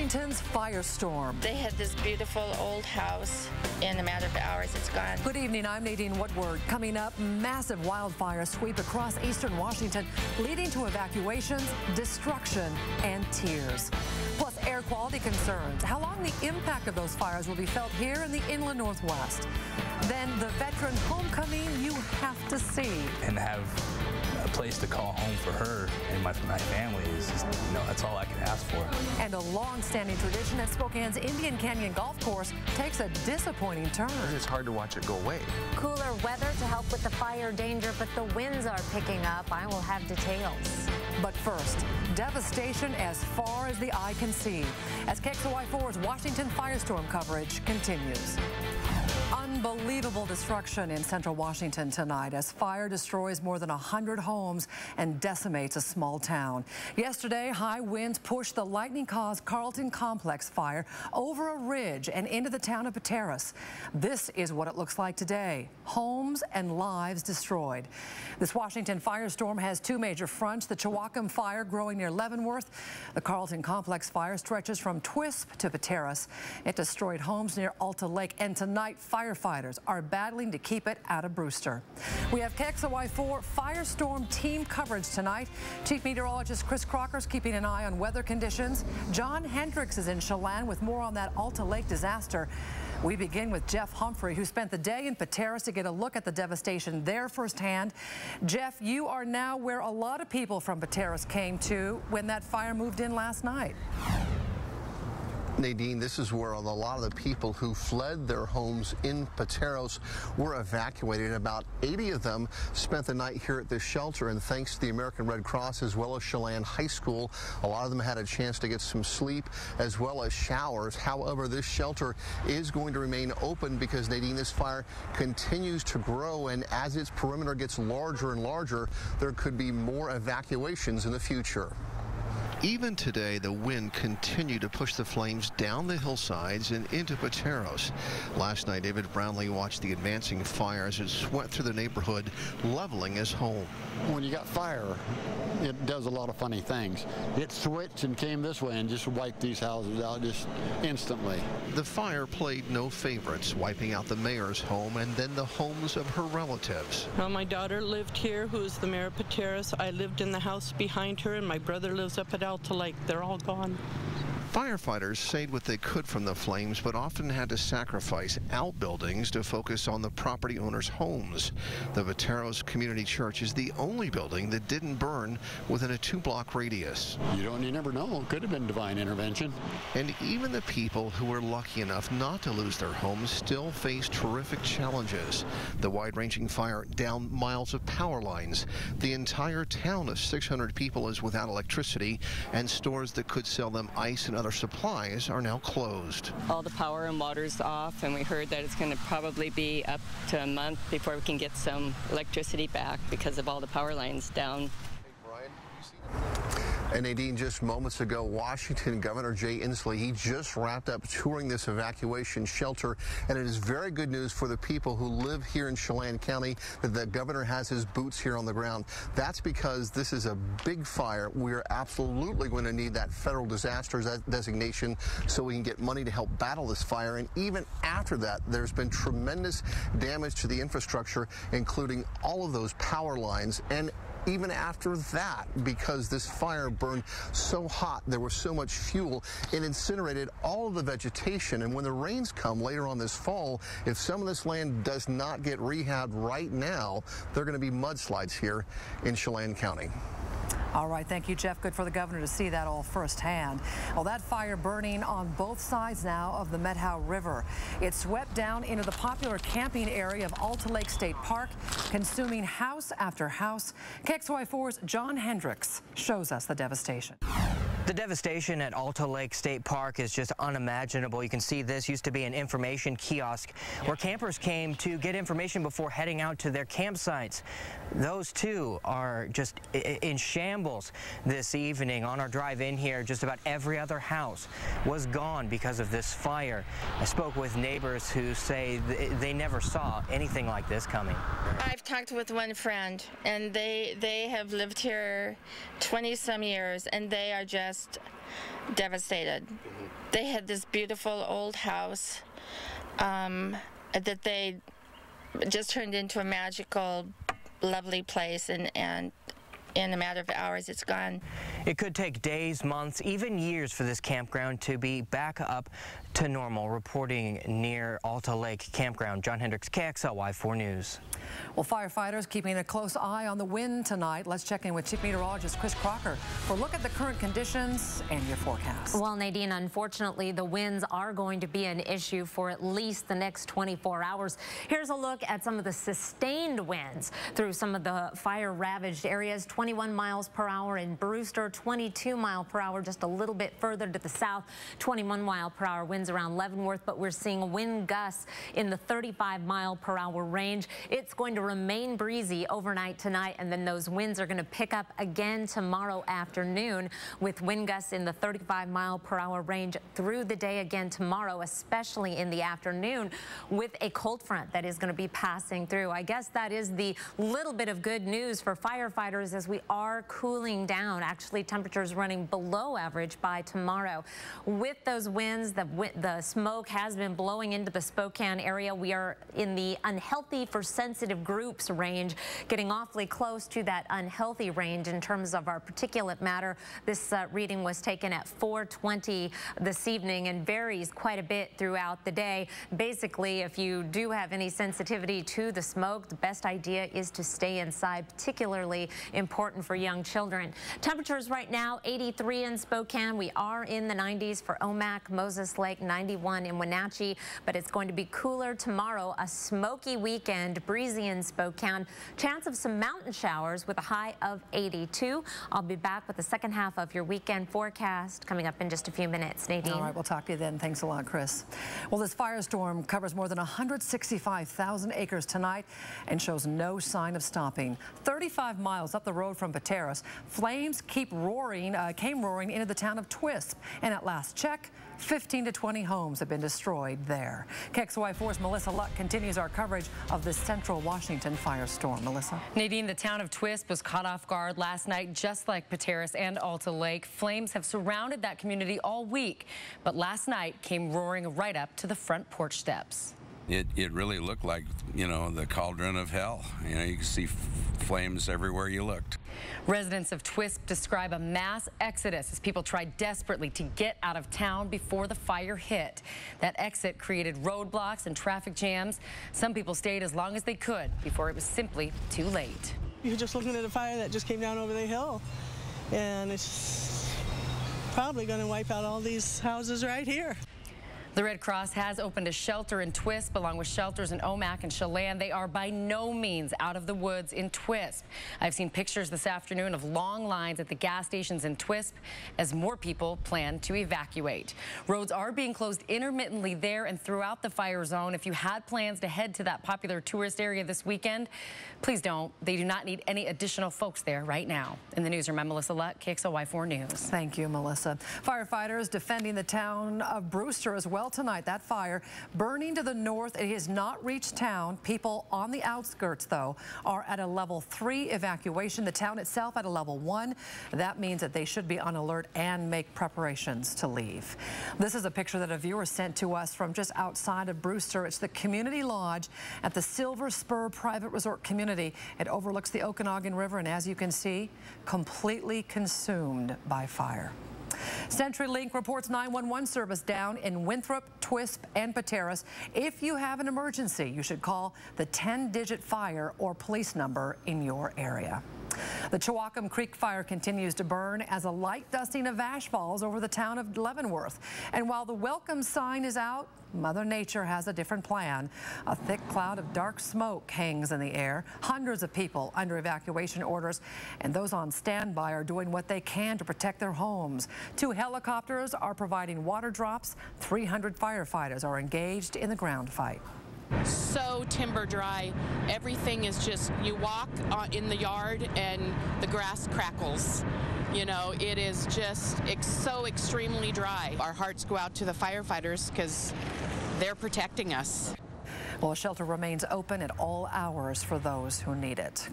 Washington's Firestorm. They had this beautiful old house. In a matter of hours, it's gone. Good evening, I'm Nadine Woodward. Coming up, massive wildfires sweep across eastern Washington, leading to evacuations, destruction, and tears. Plus, air quality concerns. How long the impact of those fires will be felt here in the inland Northwest. Then the veteran homecoming you have to see. And have a place to call home for her and my family is just, that's all I can ask for. And a long-standing tradition at Spokane's Indian Canyon Golf Course takes a disappointing turn. It's hard to watch it go away. Cooler weather to help with the fire danger, but the winds are picking up. I will have details. But first, devastation as far as the eye can see, as KXLY4's Washington Firestorm coverage continues. Unbelievable destruction in central Washington tonight as fire destroys more than 100 homes and decimates a small town. Yesterday, high winds pushed the lightning-caused Carlton Complex fire over a ridge and into the town of PATEROS. This is what it looks like today. Homes and lives destroyed. This Washington firestorm has two major fronts, the Chewacam fire growing near Leavenworth. The Carlton Complex fire stretches from TWISP to PATEROS. It destroyed homes near Alta Lake, and tonight firefighters are battling to keep it out of Brewster. We have KXLY4 Firestorm team coverage tonight. Chief Meteorologist Kris Crocker is keeping an eye on weather conditions. John Hendricks is in CHELAN with more on that Alta Lake disaster. We begin with Jeff Humphrey, who spent the day in PATEROS to get a look at the devastation there firsthand. Jeff, you are now where a lot of people from PATEROS came to when that fire moved in last night. Nadine, this is where a lot of the people who fled their homes in PATEROS were evacuated. About 80 of them spent the night here at this shelter, and thanks to the American Red Cross as well as CHELAN High School, a lot of them had a chance to get some sleep as well as showers. However, this shelter is going to remain open because, Nadine, this fire continues to grow, and as its perimeter gets larger and larger, there could be more evacuations in the future. Even today, the wind continued to push the flames down the hillsides and into PATEROS. Last night, David Brownlee watched the advancing fire as it swept through the neighborhood, leveling his home. When you got fire, it does a lot of funny things. It switched and came this way and just wiped these houses out just instantly. The fire played no favorites, wiping out the mayor's home and then the homes of her relatives. Well, my daughter lived here, who's the mayor of PATEROS. I lived in the house behind her, and my brother lives up at Alta Lake. They're all gone. Firefighters saved what they could from the flames, but often had to sacrifice outbuildings to focus on the property owners' homes. The PATEROS Community Church is the only building that didn't burn within a 2-block radius. You never know. It could have been divine intervention. And even the people who were lucky enough not to lose their homes still face terrific challenges. The wide-ranging fire downed miles of power lines. The entire town of 600 people is without electricity, and stores that could sell them ice and other supplies are now closed. All the power and water's off, and we heard that it's going to probably be up to a month before we can get some electricity back because of all the power lines down. And Nadine, just moments ago, Washington Governor Jay Inslee, he just wrapped up touring this evacuation shelter, and it is very good news for the people who live here in CHELAN County that the governor has his boots here on the ground. That's because this is a big fire. We're absolutely going to need that federal disaster designation so we can get money to help battle this fire. And even after that, there's been tremendous damage to the infrastructure, including all of those power lines. And even after that, because this fire burned so hot, there was so much fuel, it incinerated all of the vegetation. And when the rains come later on this fall, if some of this land does not get rehabbed right now, there are going to be mudslides here in CHELAN County. All right, thank you, Jeff. Good for the governor to see that all firsthand. Well, that fire burning on both sides now of the Methow River. It swept down into the popular camping area of Alta Lake State Park, consuming house after house. KXLY4's John Hendricks shows us the devastation. The devastation at Alta Lake State Park is just unimaginable. You can see this used to be an information kiosk where campers came to get information before heading out to their campsites. Those two are just in shambles this evening. On our drive in here, just about every other house was gone because of this fire. I spoke with neighbors who say they never saw anything like this coming. I've talked with one friend, and they have lived here 20-some years, and they are just devastated. They had this beautiful old house that they just turned into a magical, lovely place, and in a matter of hours, it's gone. It could take days, months, even years for this campground to be back up to normal. Reporting near Alta Lake Campground, John Hendricks, KXLY 4 News. Well, firefighters keeping a close eye on the wind tonight. Let's check in with Chief Meteorologist Kris Crocker for a look at the current conditions and your forecast. Well, Nadine, unfortunately, the winds are going to be an issue for at least the next 24 hours. Here's a look at some of the sustained winds through some of the fire-ravaged areas. 21 miles per hour in Brewster, 22 mile per hour just a little bit further to the south, 21 mile per hour winds around Leavenworth, but we're seeing wind gusts in the 35 mile per hour range. It's going to remain breezy overnight tonight, and then those winds are going to pick up again tomorrow afternoon with wind gusts in the 35 mile per hour range through the day again tomorrow, especially in the afternoon with a cold front that is going to be passing through. I guess that is the little bit of good news for firefighters as we are cooling down. Actually, temperatures running below average by tomorrow. With those winds, the smoke has been blowing into the Spokane area. We are in the unhealthy for sensitive groups range, getting awfully close to that unhealthy range in terms of our particulate matter. This reading was taken at 4:20 this evening and varies quite a bit throughout the day. Basically, if you do have any sensitivity to the smoke, the best idea is to stay inside, particularly important for young children. Temperatures right now, 83 in Spokane. We are in the 90s for Omak, Moses Lake, 91 in Wenatchee, but it's going to be cooler tomorrow. A smoky weekend, breezy in Spokane. Chance of some mountain showers with a high of 82. I'll be back with the second half of your weekend forecast coming up in just a few minutes. Nadine. All right, we'll talk to you then. Thanks a lot, Kris. Well, this firestorm covers more than 165,000 acres tonight and shows no sign of stopping. 35 miles up the road from PATEROS, flames came roaring into the town of TWISP, and at last check, 15 to 20 homes have been destroyed there. KXLY4's Melissa Luck continues our coverage of this central Washington firestorm. Melissa. Nadine, the town of TWISP was caught off guard last night, just like PATEROS and Alta Lake. Flames have surrounded that community all week, but last night came roaring right up to the front porch steps. It really looked like, you know, the cauldron of hell. You know, you can see flames everywhere you looked. Residents of TWISP describe a mass exodus as people tried desperately to get out of town before the fire hit. That exit created roadblocks and traffic jams. Some people stayed as long as they could before it was simply too late. You're just looking at a fire that just came down over the hill, and it's probably going to wipe out all these houses right here. The Red Cross has opened a shelter in TWISP along with shelters in Omak and CHELAN. They are by no means out of the woods in TWISP. I've seen pictures this afternoon of long lines at the gas stations in TWISP as more people plan to evacuate. Roads are being closed intermittently there and throughout the fire zone. If you had plans to head to that popular tourist area this weekend, please don't. They do not need any additional folks there right now. In the newsroom, I'm Melissa Luck, KXLY4 News. Thank you, Melissa. Firefighters defending the town of Brewster as well tonight. That fire burning to the north. It has not reached town. People on the outskirts, though, are at a level 3 evacuation. The town itself at a level 1. That means that they should be on alert and make preparations to leave. This is a picture that a viewer sent to us from just outside of Brewster. It's the community lodge at the Silver Spur Private Resort Community. It overlooks the Okanagan River, and as you can see, completely consumed by fire. CenturyLink reports 911 service down in Winthrop, TWISP, and PATEROS. If you have an emergency, you should call the 10-digit fire or police number in your area. The Chewacum Creek fire continues to burn as a light dusting of ash falls over the town of Leavenworth. And while the welcome sign is out, Mother Nature has a different plan. A thick cloud of dark smoke hangs in the air. Hundreds of people under evacuation orders, and those on standby are doing what they can to protect their homes. 2 helicopters are providing water drops. 300 firefighters are engaged in the ground fight. So timber dry. Everything is just, you walk in the yard and the grass crackles. You know, it is just so extremely dry. Our hearts go out to the firefighters because they're protecting us. Well, a shelter remains open at all hours for those who need it.